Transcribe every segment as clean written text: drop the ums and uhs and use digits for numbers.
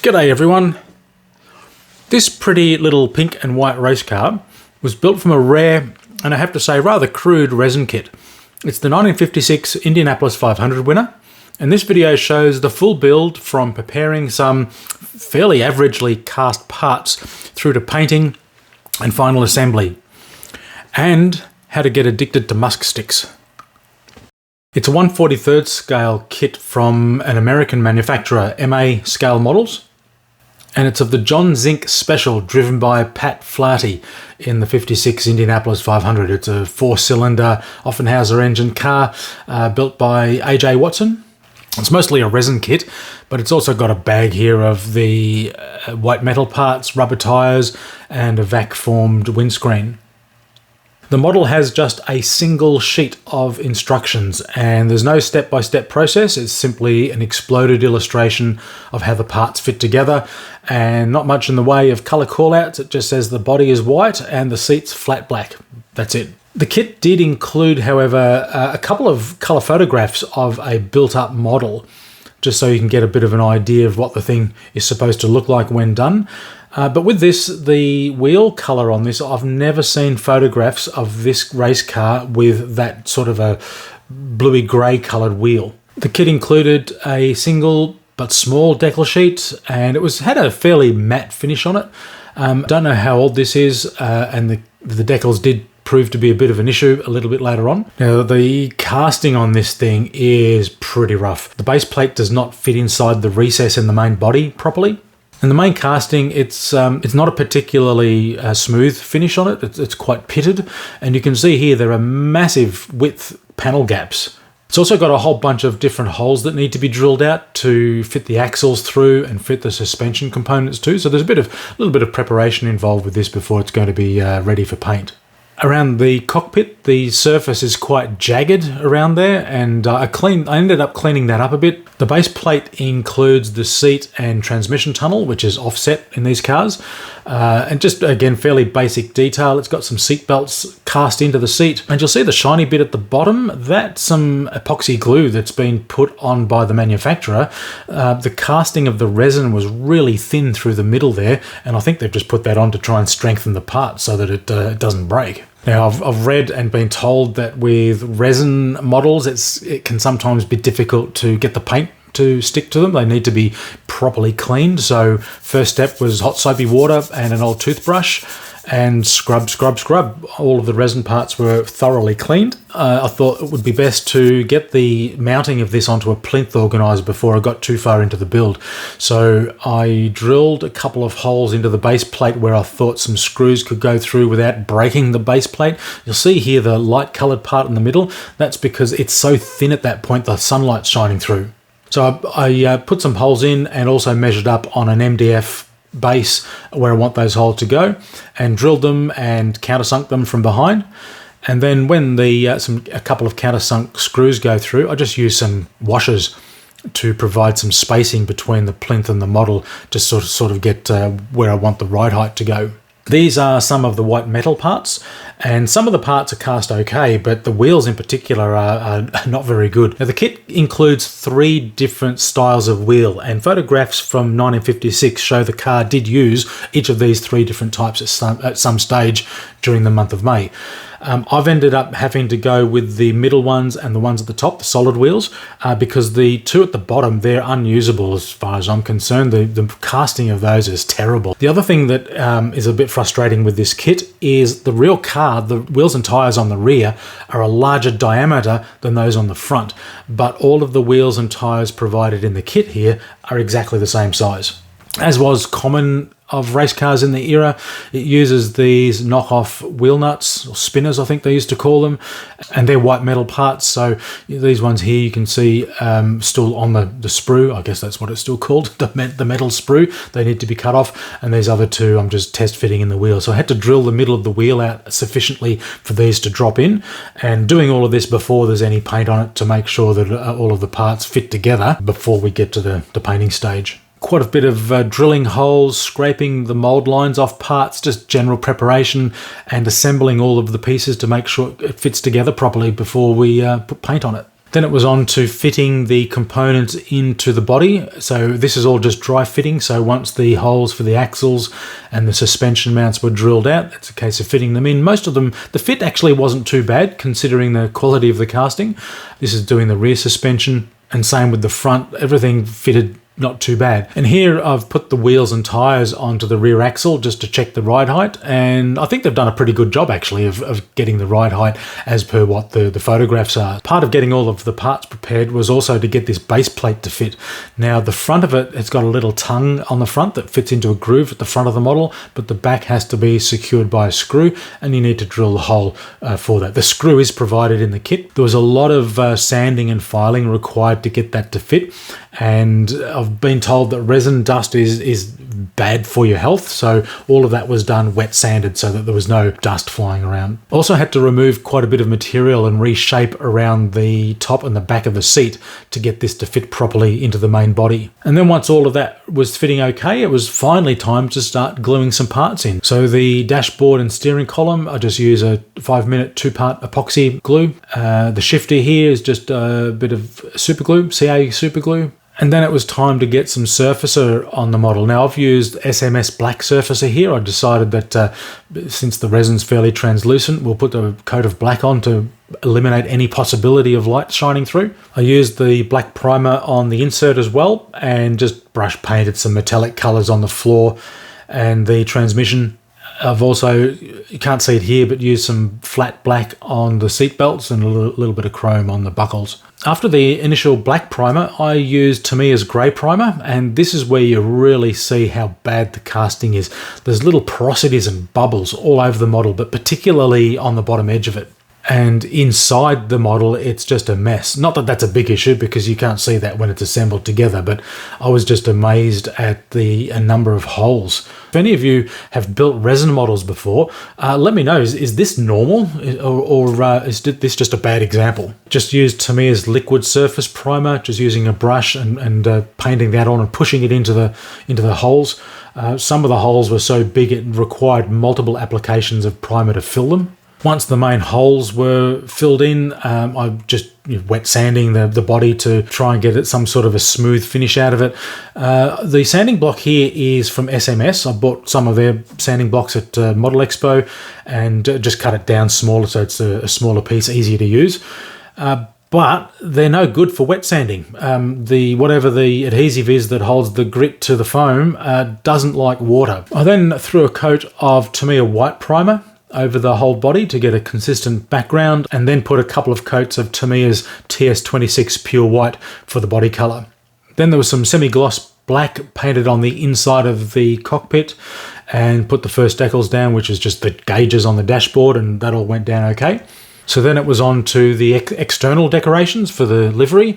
G'day everyone. This pretty little pink and white race car was built from a rare, and I have to say rather crude, resin kit. It's the 1956 Indianapolis 500 winner, and this video shows the full build from preparing some fairly averagely cast parts through to painting and final assembly, and how to get addicted to musk sticks. It's a 1/43rd scale kit from an American manufacturer, MA Scale Models, and it's of the John Zink Special driven by Pat Flaherty in the 56 Indianapolis 500. It's a 4-cylinder Offenhauser engine car built by AJ Watson. It's mostly a resin kit, but it's also got a bag here of the white metal parts, rubber tyres, and a vac-formed windscreen. The model has just a single sheet of instructions, and there's no step-by-step process. It's simply an exploded illustration of how the parts fit together, and not much in the way of colour callouts. It just says the body is white and the seat's flat black. That's it. The kit did include, however, a couple of colour photographs of a built-up model, just so you can get a bit of an idea of what the thing is supposed to look like when done. But with this, the wheel colour on this, I've never seen photographs of this race car with that sort of a bluey grey coloured wheel. The kit included a single but small decal sheet, and it had a fairly matte finish on it. Don't know how old this is, and the decals did prove to be a bit of an issue a little bit later on. Now, the casting on this thing is pretty rough. The base plate does not fit inside the recess in the main body properly. And the main casting, it's not a particularly smooth finish on it. It's quite pitted, and you can see here there are massive width panel gaps. It's also got a whole bunch of different holes that need to be drilled out to fit the axles through and fit the suspension components too. So there's a little bit of preparation involved with this before it's going to be ready for paint. Around the cockpit, the surface is quite jagged around there, and I ended up cleaning that up a bit. The base plate includes the seat and transmission tunnel, which is offset in these cars, and just again fairly basic detail. It's got some seat belts cast into the seat, and you'll see the shiny bit at the bottom. That's some epoxy glue that's been put on by the manufacturer. The casting of the resin was really thin through the middle there, and I think they've just put that on to try and strengthen the part so that it doesn't break. Now, I've read and been told that with resin models, it can sometimes be difficult to get the paint to stick to them. They need to be properly cleaned. So first step was hot soapy water and an old toothbrush, and scrub. All of the resin parts were thoroughly cleaned. I thought it would be best to get the mounting of this onto a plinth organiser before I got too far into the build. So I drilled a couple of holes into the base plate where I thought some screws could go through without breaking the base plate. You'll see here the light coloured part in the middle. That's because it's so thin at that point, the sunlight's shining through. So I put some holes in and also measured up on an MDF base where I want those holes to go, and drilled them and countersunk them from behind. And then when a couple of countersunk screws go through, I just use some washers to provide some spacing between the plinth and the model to sort of get where I want the ride height to go. These are some of the white metal parts, and some of the parts are cast okay, but the wheels in particular are not very good. Now, the kit includes 3 different styles of wheel, and photographs from 1956 show the car did use each of these 3 different types at some stage during the month of May. I've ended up having to go with the middle ones and the ones at the top, the solid wheels, because the 2 at the bottom, they're unusable as far as I'm concerned. The casting of those is terrible. The other thing that is a bit frustrating with this kit is the real car, the wheels and tyres on the rear are a larger diameter than those on the front, but all of the wheels and tyres provided in the kit here are exactly the same size. As was common of race cars in the era, it uses these knockoff wheel nuts, or spinners I think they used to call them, and they're white metal parts. So these ones here you can see still on the sprue, I guess that's what it's still called, the metal sprue. They need to be cut off, and these other 2 I'm just test fitting in the wheel. So I had to drill the middle of the wheel out sufficiently for these to drop in, and doing all of this before there's any paint on it to make sure that all of the parts fit together before we get to the painting stage. Quite a bit of drilling holes, scraping the mould lines off parts, just general preparation, and assembling all of the pieces to make sure it fits together properly before we put paint on it. Then it was on to fitting the components into the body. So this is all just dry fitting. So once the holes for the axles and the suspension mounts were drilled out, it's a case of fitting them in. Most of them, the fit actually wasn't too bad considering the quality of the casting. This is doing the rear suspension, and same with the front. Everything fitted not too bad. And here I've put the wheels and tyres onto the rear axle just to check the ride height, and I think they've done a pretty good job actually of getting the ride height as per what the photographs are. Part of getting all of the parts prepared was also to get this base plate to fit. Now the front of it's got a little tongue on the front that fits into a groove at the front of the model, but the back has to be secured by a screw, and you need to drill the hole for that. The screw is provided in the kit. There was a lot of sanding and filing required to get that to fit, and I've been told that resin dust is bad for your health, so all of that was done wet sanded so that there was no dust flying around. Also had to remove quite a bit of material and reshape around the top and the back of the seat to get this to fit properly into the main body. And then once all of that was fitting okay, it was finally time to start gluing some parts in. So the dashboard and steering column, I just use a 5-minute 2-part epoxy glue. The shifter here is just a bit of super glue, CA super glue. And then it was time to get some surfacer on the model. Now I've used SMS black surfacer here. I decided that since the resin's fairly translucent, we'll put a coat of black on to eliminate any possibility of light shining through. I used the black primer on the insert as well, and just brush painted some metallic colours on the floor and the transmission. I've also, you can't see it here, but used some flat black on the seat belts and a little bit of chrome on the buckles. After the initial black primer, I used Tamiya's grey primer, and this is where you really see how bad the casting is. There's little porosities and bubbles all over the model, but particularly on the bottom edge of it. And inside the model, it's just a mess. Not that that's a big issue because you can't see that when it's assembled together, but I was just amazed at the number of holes. If any of you have built resin models before, let me know, is this normal or is this just a bad example? Just used Tamiya's liquid surface primer, just using a brush and painting that on and pushing it into the holes. Some of the holes were so big it required multiple applications of primer to fill them. Once the main holes were filled in, I just wet sanding the body to try and get it some sort of a smooth finish out of it. The sanding block here is from SMS. I bought some of their sanding blocks at Model Expo and just cut it down smaller so it's a smaller piece, easier to use. But they're no good for wet sanding. Whatever the adhesive is that holds the grit to the foam doesn't like water. I then threw a coat of Tamiya white primer over the whole body to get a consistent background, and then put a couple of coats of Tamiya's TS26 pure white for the body colour. Then there was some semi-gloss black painted on the inside of the cockpit, and put the first decals down, which is just the gauges on the dashboard, and that all went down okay. So then it was on to the external decorations for the livery,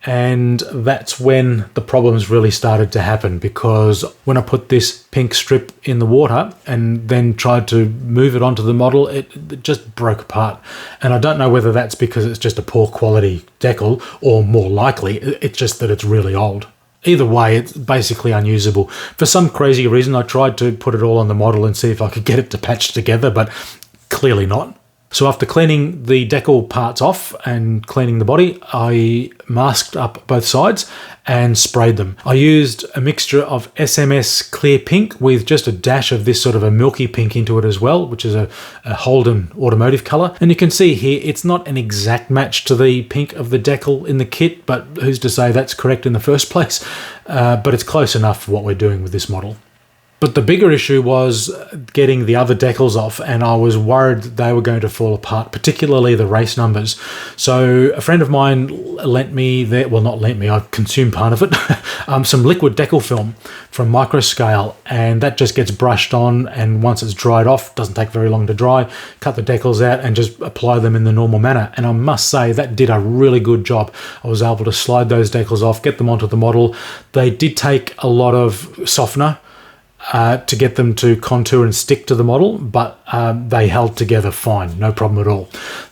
and that's when the problems really started to happen, because when I put this pink strip in the water and then tried to move it onto the model, it just broke apart. And I don't know whether that's because it's just a poor quality decal, or more likely it's just that it's really old. Either way, it's basically unusable. For some crazy reason, I tried to put it all on the model and see if I could get it to patch together, but clearly not. So after cleaning the decal parts off and cleaning the body, I masked up both sides and sprayed them. I used a mixture of SMS clear pink with just a dash of this sort of a milky pink into it as well, which is a Holden automotive colour. And you can see here, it's not an exact match to the pink of the decal in the kit, but who's to say that's correct in the first place? But it's close enough for what we're doing with this model. But the bigger issue was getting the other decals off, and I was worried that they were going to fall apart, particularly the race numbers. So a friend of mine lent me, I consumed part of it, some liquid decal film from Microscale, and that just gets brushed on, and once it's dried off, doesn't take very long to dry, cut the decals out and just apply them in the normal manner. And I must say that did a really good job. I was able to slide those decals off, get them onto the model. They did take a lot of softener to get them to contour and stick to the model, but they held together fine, no problem at all.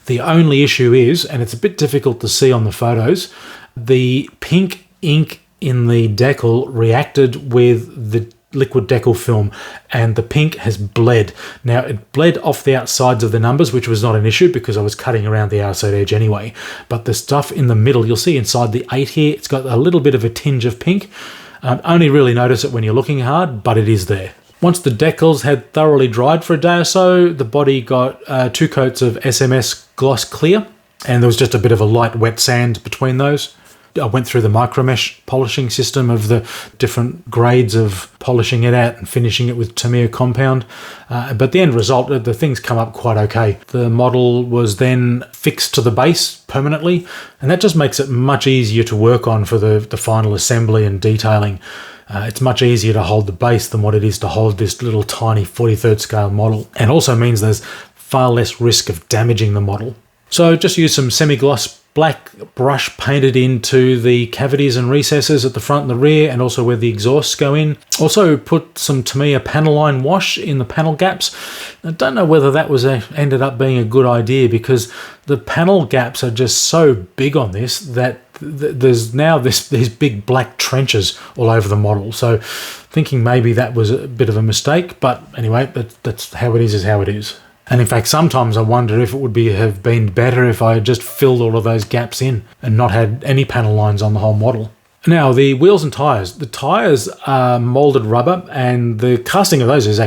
The only issue is, and it's a bit difficult to see on the photos, the pink ink in the decal reacted with the liquid decal film, and the pink has bled. Now, it bled off the outsides of the numbers, which was not an issue because I was cutting around the outside edge anyway. But the stuff in the middle, you'll see inside the 8 here, it's got a little bit of a tinge of pink. Only really notice it when you're looking hard, but it is there. Once the decals had thoroughly dried for a day or so, the body got 2 coats of SMS gloss clear, and there was just a bit of a light wet sand between those. I went through the micromesh polishing system of the different grades of polishing it out and finishing it with Tamiya compound. But the end result, the things come up quite okay. The model was then fixed to the base permanently, and that just makes it much easier to work on for the final assembly and detailing. It's much easier to hold the base than what it is to hold this little tiny 43rd scale model, and also means there's far less risk of damaging the model. So just use some semi-gloss black brush painted into the cavities and recesses at the front and the rear, and also where the exhausts go in. Also put some Tamiya panel line wash in the panel gaps. I don't know whether that was ended up being a good idea, because the panel gaps are just so big on this that there's now these big black trenches all over the model. So thinking maybe that was a bit of a mistake, but anyway, that's how it is how it is. And in fact, sometimes I wonder if it would have been better if I had just filled all of those gaps in and not had any panel lines on the whole model. Now, the wheels and tyres. The tyres are moulded rubber, and the casting of those is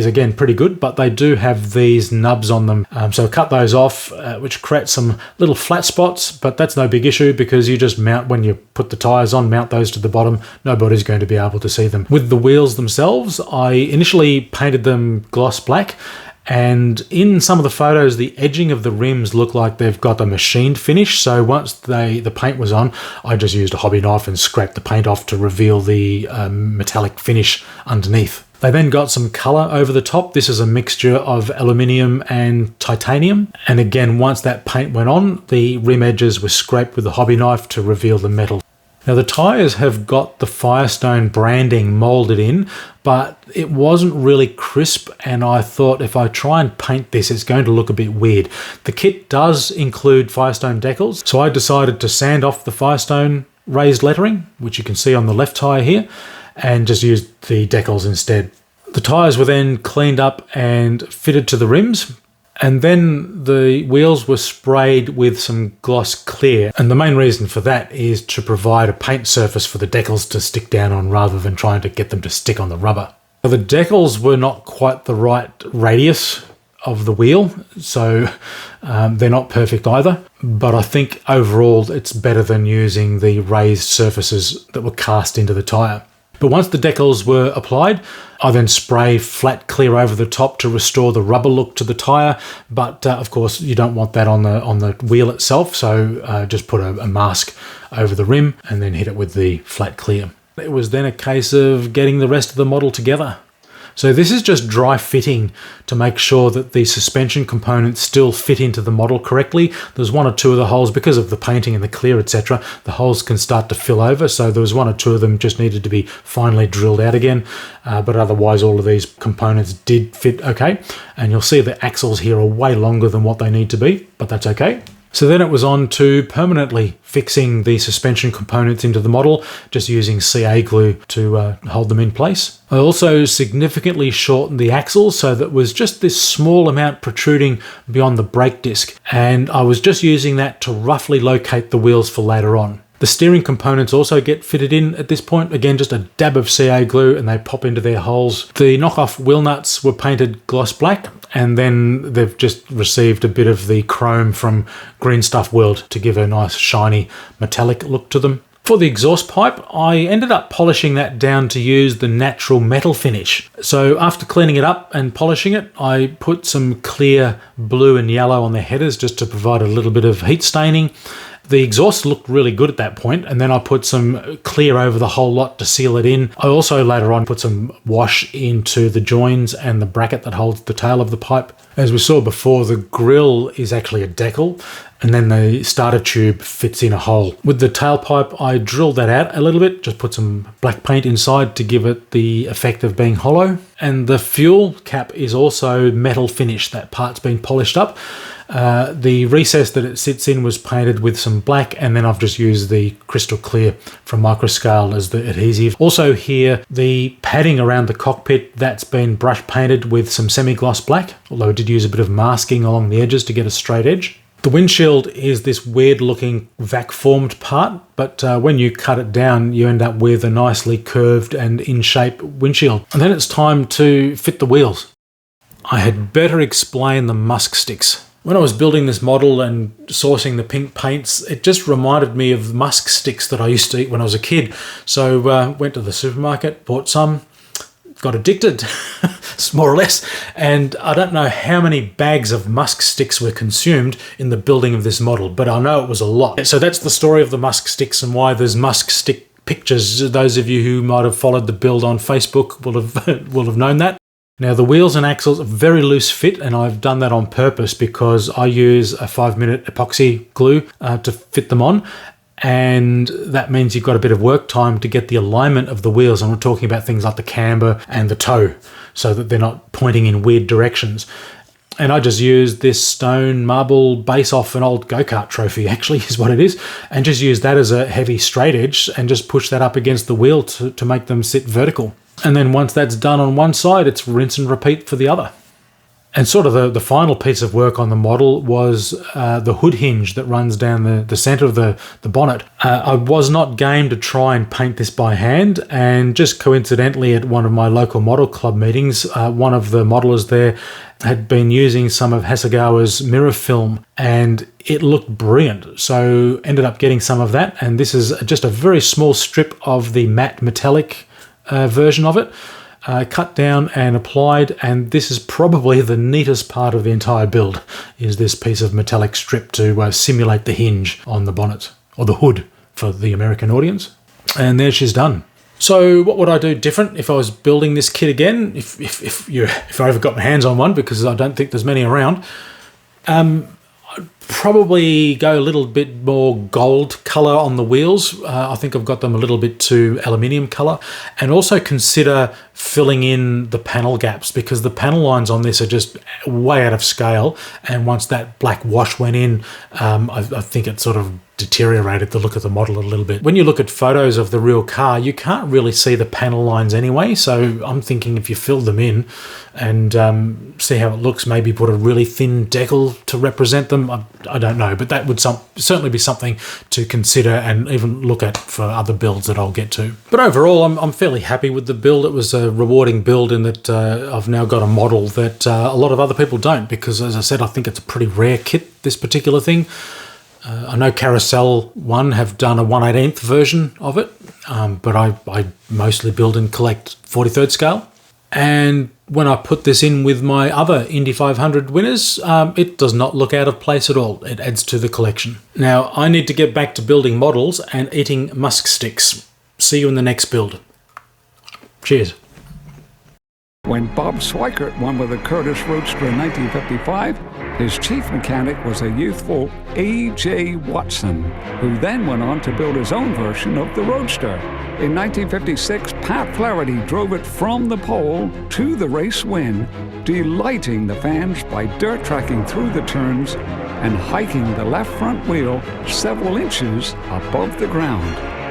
again pretty good, but they do have these nubs on them. So cut those off, which creates some little flat spots, but that's no big issue because you just mount, when you put the tyres on, mount those to the bottom. Nobody's going to be able to see them. With the wheels themselves, I initially painted them gloss black, and in some of the photos, the edging of the rims look like they've got a machined finish. So once the paint was on, I just used a hobby knife and scraped the paint off to reveal the metallic finish underneath. They then got some colour over the top. This is a mixture of aluminium and titanium. And again, once that paint went on, the rim edges were scraped with the hobby knife to reveal the metal. Now, the tyres have got the Firestone branding moulded in, but it wasn't really crisp, and I thought if I try and paint this, it's going to look a bit weird. The kit does include Firestone decals, so I decided to sand off the Firestone raised lettering, which you can see on the left tyre here, and just used the decals instead. The tyres were then cleaned up and fitted to the rims, and then the wheels were sprayed with some gloss clear. And the main reason for that is to provide a paint surface for the decals to stick down on rather than trying to get them to stick on the rubber. Now, the decals were not quite the right radius of the wheel, so they're not perfect either. But I think overall it's better than using the raised surfaces that were cast into the tyre. But once the decals were applied, I then spray flat clear over the top to restore the rubber look to the tyre. But of course, you don't want that on the wheel itself, so just put a mask over the rim and then hit it with the flat clear. It was then a case of getting the rest of the model together. So this is just dry fitting to make sure that the suspension components still fit into the model correctly. There's 1 or 2 of the holes, because of the painting and the clear, etc., the holes can start to fill over, so there was 1 or 2 of them just needed to be finally drilled out again, but otherwise all of these components did fit okay. And you'll see the axles here are way longer than what they need to be, but that's okay. So then it was on to permanently fixing the suspension components into the model, just using CA glue to hold them in place. I also significantly shortened the axles so that it was just this small amount protruding beyond the brake disc, and I was just using that to roughly locate the wheels for later on. The steering components also get fitted in at this point. Again, just a dab of CA glue and they pop into their holes. The knockoff wheel nuts were painted gloss black, and then they've just received a bit of the chrome from Green Stuff World to give a nice shiny metallic look to them. For the exhaust pipe, I ended up polishing that down to use the natural metal finish. So after cleaning it up and polishing it, I put some clear blue and yellow on the headers just to provide a little bit of heat staining. The exhaust looked really good at that point, and then I put some clear over the whole lot to seal it in. I also later on put some wash into the joins and the bracket that holds the tail of the pipe. As we saw before, the grille is actually a decal, and then the starter tube fits in a hole. With the tailpipe, I drilled that out a little bit, just put some black paint inside to give it the effect of being hollow. And the fuel cap is also metal finish. That part's been polished up. The recess that it sits in was painted with some black, and then I've just used the crystal clear from Microscale as the adhesive. Also here, the padding around the cockpit, that's been brush painted with some semi-gloss black, although I did use a bit of masking along the edges to get a straight edge. The windshield is this weird looking vac-formed part, but when you cut it down, you end up with a nicely curved and in shape windshield. And then it's time to fit the wheels. I had better explain the musk sticks. When I was building this model and sourcing the pink paints, it just reminded me of musk sticks that I used to eat when I was a kid. So went to the supermarket, bought some, got addicted, more or less, and I don't know how many bags of musk sticks were consumed in the building of this model, but I know it was a lot. So that's the story of the musk sticks and why there's musk stick pictures. Those of you who might have followed the build on Facebook will have known that. Now the wheels and axles are very loose fit, and I've done that on purpose because I use a 5-minute epoxy glue to fit them on. And that means you've got a bit of work time to get the alignment of the wheels. And we're talking about things like the camber and the toe so that they're not pointing in weird directions. And I just used this stone marble base off an old go-kart trophy, actually, is what it is, and just use that as a heavy straight edge and just push that up against the wheel to make them sit vertical. And then once that's done on one side, it's rinse and repeat for the other. And sort of the final piece of work on the model was the hood hinge that runs down the centre of the bonnet. I was not game to try and paint this by hand, and just coincidentally at one of my local model club meetings, one of the modelers there had been using some of Hasegawa's mirror film, and it looked brilliant. So ended up getting some of that, and this is just a very small strip of the matte metallic version of it. Cut down and applied, and this is probably the neatest part of the entire build, is this piece of metallic strip to simulate the hinge on the bonnet, or the hood for the American audience. And there she's done. So what would I do different if I was building this kit again, if I ever got my hands on one, because I don't think there's many around? I'd probably go a little bit more gold colour on the wheels. I think I've got them a little bit too aluminium colour. And also consider filling in the panel gaps, because the panel lines on this are just way out of scale. And once that black wash went in, I think it sort of deteriorated the look of the model a little bit. When you look at photos of the real car, you can't really see the panel lines anyway, so I'm thinking if you fill them in and see how it looks, maybe put a really thin decal to represent them. I don't know, but that would certainly be something to consider and even look at for other builds that I'll get to. But overall, I'm fairly happy with the build. It was a rewarding build in that I've now got a model that a lot of other people don't, because as I said, I think it's a pretty rare kit, this particular thing. I know Carousel 1 have done a 1/18th version of it, but I mostly build and collect 43rd scale. And when I put this in with my other Indy 500 winners, it does not look out of place at all. It adds to the collection. Now, I need to get back to building models and eating musk sticks. See you in the next build. Cheers. When Bob Swikert won with the Curtis Roadster in 1955, his chief mechanic was a youthful A.J. Watson, who then went on to build his own version of the Roadster. In 1956, Pat Flaherty drove it from the pole to the race win, delighting the fans by dirt tracking through the turns and hiking the left front wheel several inches above the ground.